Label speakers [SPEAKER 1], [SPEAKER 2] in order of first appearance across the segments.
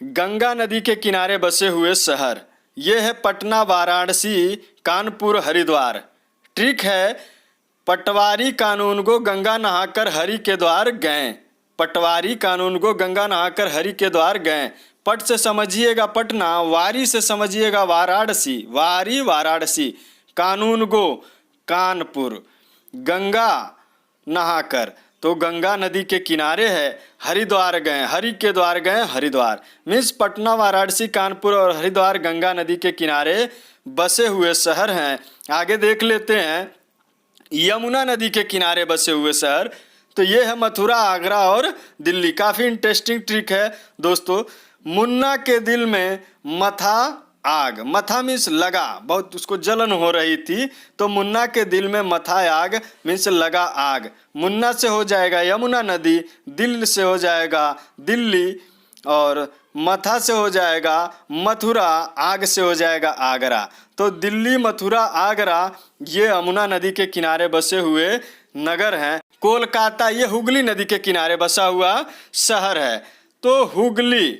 [SPEAKER 1] गंगा नदी के किनारे बसे हुए शहर। ये है पटना, वाराणसी, कानपुर, हरिद्वार। ट्रिक है, पटवारी कानून को गंगा नहाकर हरि के द्वार गए। पटवारी कानून को गंगा नहाकर हरि के द्वार गए। पट से समझिएगा पटना, वारी से समझिएगा वाराणसी, वारी वाराणसी, कानून को कानपुर, गंगा नहाकर तो गंगा नदी के किनारे है, हरिद्वार गए, हरि के द्वार गए, हरिद्वार मीन्स पटना, वाराणसी, कानपुर और हरिद्वार गंगा नदी के किनारे बसे हुए शहर हैं। आगे देख लेते हैं, यमुना नदी के किनारे बसे हुए शहर, तो ये है मथुरा, आगरा और दिल्ली। काफ़ी इंटरेस्टिंग ट्रिक है दोस्तों। मुन्ना के दिल में मथा आग, मथा मीन्स लगा, बहुत उसको जलन हो रही थी, तो मुन्ना के दिल में मथा आग मीन्स लगा आग। मुन्ना से हो जाएगा यमुना नदी, दिल से हो जाएगा दिल्ली, और मथा से हो जाएगा मथुरा, आग से हो जाएगा आगरा। तो दिल्ली, मथुरा, आगरा ये यमुना नदी के किनारे बसे हुए नगर हैं। कोलकाता ये हुगली नदी के किनारे बसा हुआ शहर है। तो हुगली,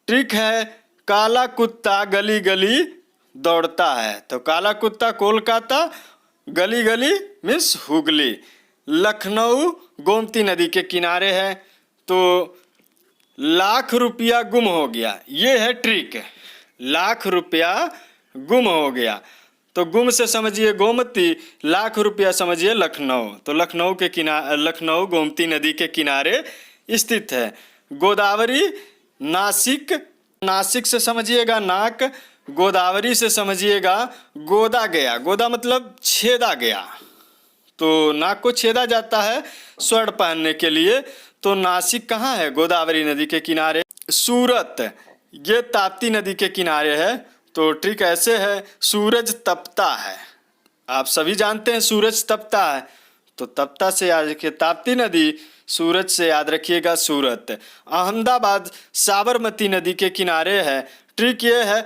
[SPEAKER 1] ट्रिक है, काला कुत्ता गली गली दौड़ता है, तो काला कुत्ता कोलकाता, गली गली मीन्स हुगली। लखनऊ गोमती नदी के किनारे है, तो लाख रुपया गुम हो गया, ये है ट्रिक, लाख रुपया गुम हो गया। तो गुम से समझिए गोमती, लाख रुपया समझिए लखनऊ, तो लखनऊ के किनारे, लखनऊ गोमती नदी के किनारे स्थित है। गोदावरी नासिक, नासिक से समझिएगा नाक, गोदावरी से समझिएगा गोदा गया, गोदा मतलब छेदा गया, तो नाक को छेदा जाता है स्वर्ण पहनने के लिए। तो नासिक कहाँ है? गोदावरी नदी के किनारे। सूरत ये ताप्ती नदी के किनारे है, तो ट्रिक ऐसे है, सूरज तपता है, आप सभी जानते हैं सूरज तपता है, तो तपता से याद रखिए ताप्ती नदी, सूरज से याद रखिएगा सूरत। अहमदाबाद साबरमती नदी के किनारे है। ट्रिक ये है,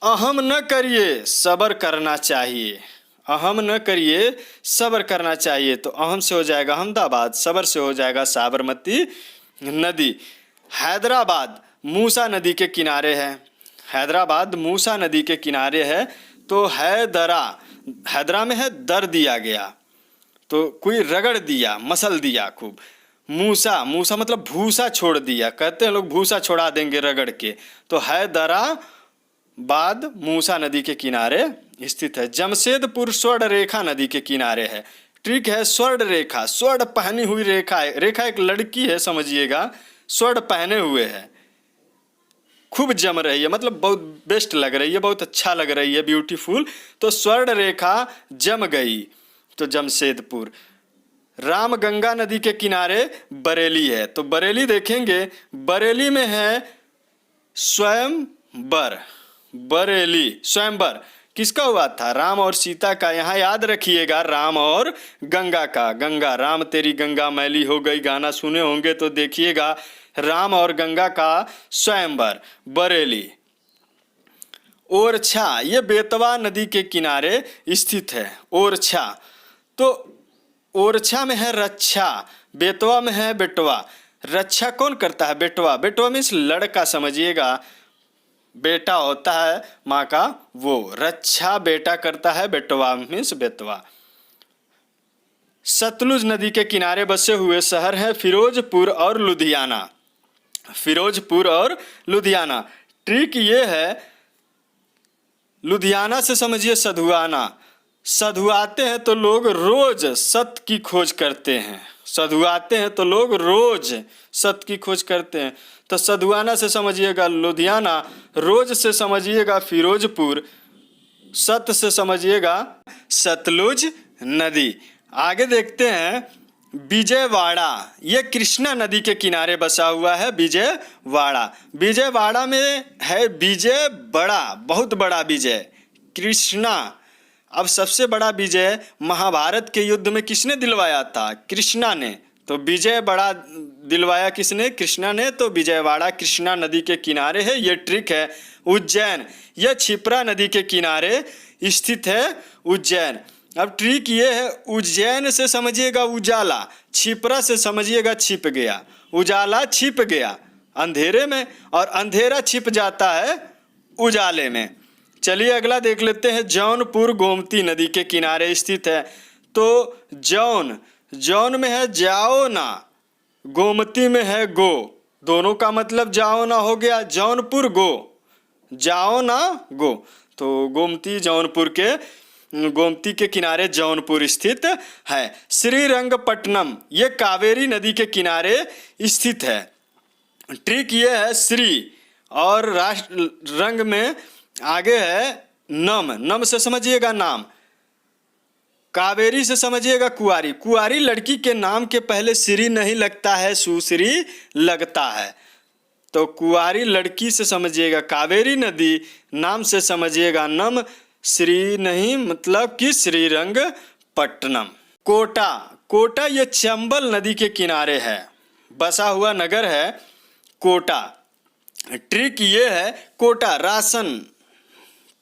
[SPEAKER 1] अहम न करिए सब्र करना चाहिए, अहम न करिए सब्र करना चाहिए, तो अहम से हो जाएगा अहमदाबाद, सब्र से हो जाएगा साबरमती नदी। हैदराबाद मूसा नदी के किनारे है, हैदराबाद मूसा नदी के किनारे है, तो हैदरा, हैदरा में है दर दिया गया, तो कोई रगड़ दिया, मसल दिया खूब। मूसा, मूसा मतलब भूसा छोड़ दिया, कहते हैं लोग भूसा छोड़ा देंगे रगड़ के, तो हैदराबाद मूसा नदी के किनारे स्थित है। जमशेदपुर स्वर्ण रेखा नदी के किनारे है। ट्रिक है, स्वर्ण रेखा, स्वर्ण पहनी हुई रेखा है, रेखा एक लड़की है समझिएगा, स्वर्ण पहने हुए है, खूब जम रही है, मतलब बहुत बेस्ट लग रही है, बहुत अच्छा लग रही है, ब्यूटीफुल, तो स्वर्ण रेखा जम गई, तो जमशेदपुर। रामगंगा नदी के किनारे बरेली है, तो बरेली देखेंगे, बरेली में है स्वयंवर, बरेली स्वयंवर किसका हुआ था? राम और सीता का। यहाँ याद रखिएगा राम और गंगा का, गंगा राम तेरी गंगा मैली हो गई, गाना सुने होंगे तो देखिएगा, राम और गंगा का स्वयंवर, बरेली। ओरछा ये बेतवा नदी के किनारे स्थित है, ओरछा, तो ओरछा में है रक्षा, बेतवा में है बेटवा। रक्षा कौन करता है? बेटवा, बेटवा मीन्स लड़का समझिएगा, बेटा होता है माँ का वो, रक्षा बेटा करता है, बेटवा मीन्स बेतवा। सतलुज नदी के किनारे बसे हुए शहर हैं फिरोजपुर और लुधियाना, फिरोजपुर और लुधियाना। ट्रिक ये है, लुधियाना से समझिए सधुआना, सधुआते हैं तो लोग रोज सत्य की खोज करते हैं, सधुआते हैं तो लोग रोज सत्य की खोज करते हैं, तो सधुआना से समझिएगा लुधियाना, रोज से समझिएगा फिरोजपुर, सत्य से समझिएगा सतलुज नदी। आगे देखते हैं, विजयवाड़ा ये कृष्णा नदी के किनारे बसा हुआ है, विजयवाड़ा। विजयवाड़ा में है विजय बड़ा, बहुत बड़ा विजय, कृष्णा। अब सबसे बड़ा विजय महाभारत के युद्ध में किसने दिलवाया था? कृष्णा ने, तो विजय बड़ा दिलवाया किसने? कृष्णा ने, तो विजयवाड़ा कृष्णा नदी के किनारे है। ये ट्रिक है। उज्जैन यह क्षिप्रा नदी के किनारे स्थित है, उज्जैन। अब ट्रिक ये है, उज्जैन से समझिएगा उजाला, क्षिप्रा से समझिएगा छिप गया, उजाला छिप गया, अंधेरे में, और अंधेरा छिप जाता है उजाले में। चलिए अगला देख लेते हैं। जौनपुर गोमती नदी के किनारे स्थित है। तो जौन में है जाओ ना, गोमती में है गो, दोनों का मतलब जाओ ना हो गया। जौनपुर गो, जाओ ना गो। तो गोमती के किनारे जौनपुर स्थित है। श्रीरंगपट्टनम ये कावेरी नदी के किनारे स्थित है। ट्रिक ये है श्री और राष्ट्र रंग में आगे है नम से समझिएगा नाम, कावेरी से समझिएगा कुआरी। कुआरी लड़की के नाम के पहले श्री नहीं लगता है, सुश्री लगता है। तो कुआरी लड़की से समझिएगा कावेरी नदी, नाम से समझिएगा नम, श्री नहीं मतलब कि श्रीरंगपट्टनम। कोटा ये चंबल नदी के किनारे है, बसा हुआ नगर है कोटा। ट्रिक ये है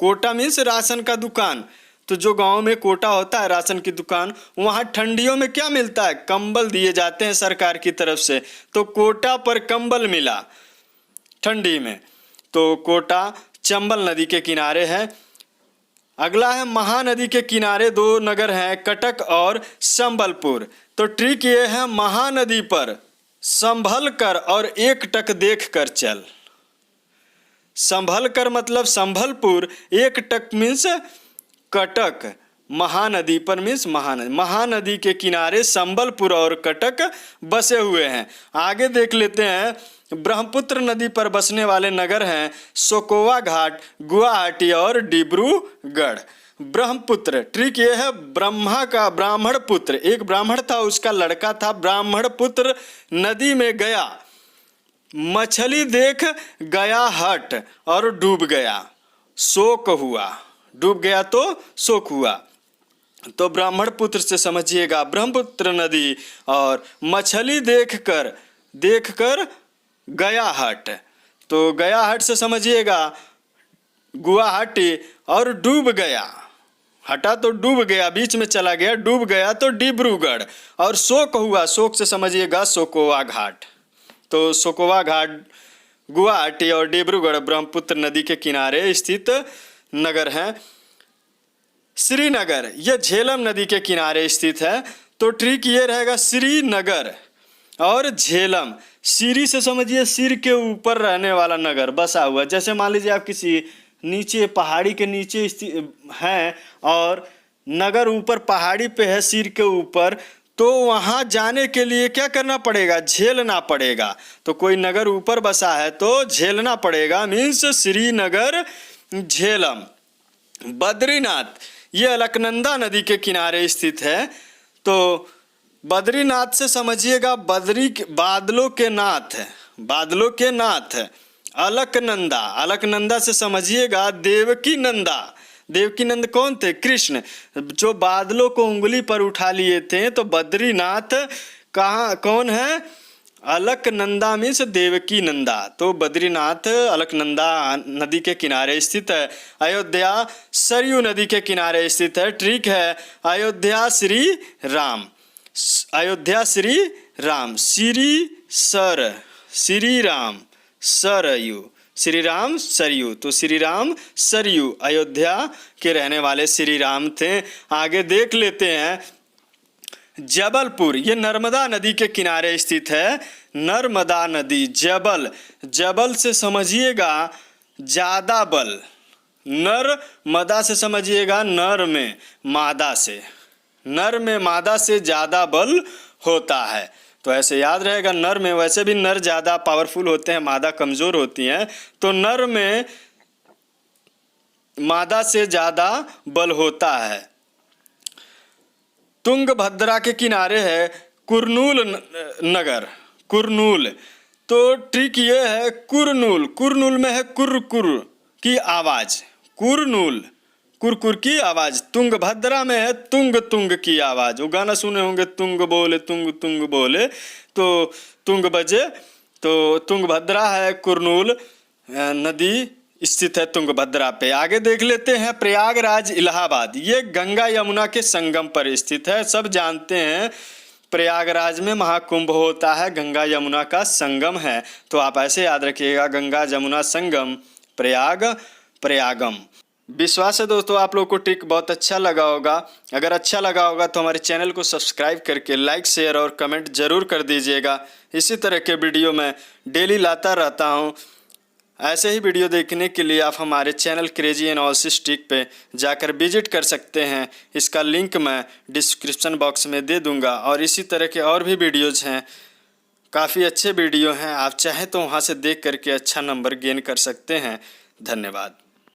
[SPEAKER 1] कोटा मीन्स राशन का दुकान। तो जो गांव में कोटा होता है राशन की दुकान, वहाँ ठंडियों में क्या मिलता है, कंबल दिए जाते हैं सरकार की तरफ से। तो कोटा पर कंबल मिला ठंडी में। तो कोटा चंबल नदी के किनारे है। अगला है महानदी के किनारे दो नगर हैं, कटक और संबलपुर। तो ट्रिक ये है महानदी पर संभल कर और एक टक देख कर चल। संभल कर मतलब संभलपुर, एक टक मीन्स कटक, महानदी पर मीन्स महानदी के किनारे संबलपुर और कटक बसे हुए हैं। आगे देख लेते हैं। ब्रह्मपुत्र नदी पर बसने वाले नगर हैं सोकोवा घाट, गुवाहाटी और डिब्रूगढ़। ब्रह्मपुत्र, ट्रिक ये है ब्राह्मण पुत्र, एक ब्राह्मण था उसका लड़का था ब्राह्मण पुत्र, नदी में गया, मछली देख गया हट और डूब गया, शोक हुआ। डूब गया तो शोक हुआ। तो ब्राह्मण पुत्र से समझिएगा ब्रह्मपुत्र नदी, और मछली देखकर गया हट। तो गया हट से समझिएगा गुवाहाटी, और डूब गया, हटा तो डूब गया, बीच में चला गया, डूब गया तो डिब्रूगढ़, और शोक हुआ, शोक से समझिएगा सोकोवा घाट। तो सोकोवा घाट गुवाहाटी और डिब्रूगढ़ ब्रह्मपुत्र नदी के किनारे स्थित नगर हैं। श्रीनगर ये झेलम नदी के किनारे स्थित है। तो ट्रिक ये रहेगा श्रीनगर और झेलम। सिरी से समझिए सिर के ऊपर रहने वाला नगर बसा हुआ। जैसे मान लीजिए आप किसी नीचे पहाड़ी के नीचे हैं और नगर ऊपर पहाड़ी पे है सिर के ऊपर, तो वहाँ जाने के लिए क्या करना पड़ेगा, झेलना पड़ेगा। तो कोई नगर ऊपर बसा है तो झेलना पड़ेगा, मीन्स श्रीनगर झेलम। बद्रीनाथ ये अलकनंदा नदी के किनारे स्थित है। तो बद्रीनाथ से समझिएगा बादलों के नाथ। अलकनंदा से समझिएगा देवकी नंद कौन थे, कृष्ण, जो बादलों को उंगली पर उठा लिए थे। तो बद्रीनाथ कौन है, अलकनंदा मीन्स देवकी नंदा। तो बद्रीनाथ अलकनंदा नदी के किनारे स्थित है। अयोध्या सरयू नदी के किनारे स्थित है। ट्रिक है अयोध्या श्री राम, श्री राम सरयू, श्री राम सरयू। तो श्री राम सरयू अयोध्या के रहने वाले श्री राम थे। आगे देख लेते हैं। जबलपुर ये नर्मदा नदी के किनारे स्थित है। नर्मदा नदी, जबल से समझिएगा ज्यादा बल, नर्मदा से समझिएगा नर में मादा से ज्यादा बल होता है। तो ऐसे याद रहेगा, नर में वैसे भी नर ज्यादा पावरफुल होते हैं, मादा कमजोर होती हैं। तो नर में मादा से ज्यादा बल होता है। तुंगभद्रा के किनारे है कुरनूल नगर, कुरनूल। तो ट्रिक ये है कुरनूल में है कुर की आवाज, कुरकुर की आवाज। तुंगभद्रा में है तुंग की आवाज। वो गाना सुने होंगे, तुंग बोले तो तुंग बजे। तो तुंगभद्रा है कुरनूल नदी स्थित है तुंगभद्रा पे। आगे देख लेते हैं प्रयागराज इलाहाबाद। ये गंगा यमुना के संगम पर स्थित है, सब जानते हैं। प्रयागराज में महाकुंभ होता है, गंगा यमुना का संगम है। तो आप ऐसे याद रखिएगा, गंगा यमुना संगम, प्रयाग, प्रयागम। विश्वास है दोस्तों आप लोग को ट्रिक बहुत अच्छा लगा होगा। अगर अच्छा लगा होगा तो हमारे चैनल को सब्सक्राइब करके लाइक, शेयर और कमेंट जरूर कर दीजिएगा। इसी तरह के वीडियो मैं डेली लाता रहता हूँ। ऐसे ही वीडियो देखने के लिए आप हमारे चैनल क्रेजी एनालिसिस ट्रिक पे जाकर विजिट कर सकते हैं। इसका लिंक मैं डिस्क्रिप्शन बॉक्स में दे दूंगा। और इसी तरह के और भी वीडियोज़ हैं, काफ़ी अच्छे वीडियो हैं, आप चाहें तो वहाँ से देख करके अच्छा नंबर गेन कर सकते हैं। धन्यवाद।